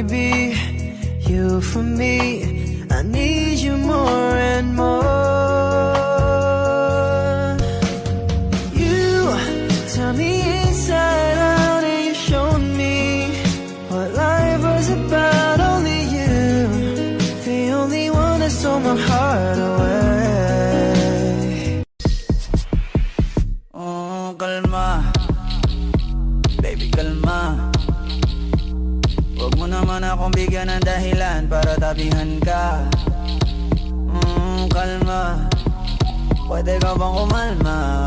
be you for me. I need you more and more. You tell me inside out and you showed me what life was about. Only you, the only one that stole my heart away. Oh, kalma, baby, kalma. Huwag mo naman akong bigyan ng dahilan para tabihan ka. Kalma, pwede ka bang kumalma?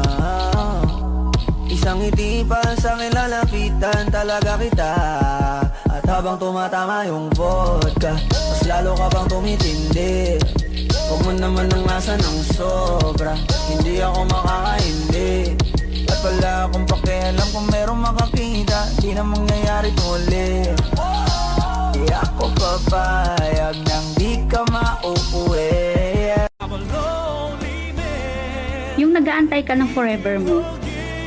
Isang ngiti pa sa akin lalapitan talaga kita. At habang tumatama yung vodka, mas lalo ka bang tumitindi. Huwag mo naman ang lasa ng sobra, hindi ako makakaindi. At wala akong pakialam kung merong makakita, di na mangyayari tuloy. Di ako papayag nang di ka mauuwi. Yung nag-aantay ka ng forever mo,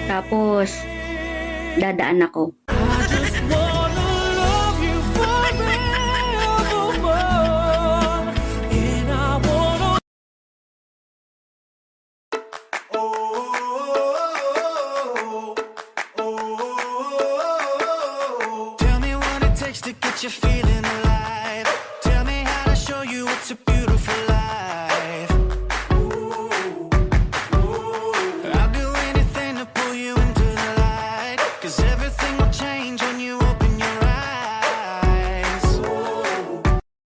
tapos dadaan ako. Tell me what it takes to get you feeling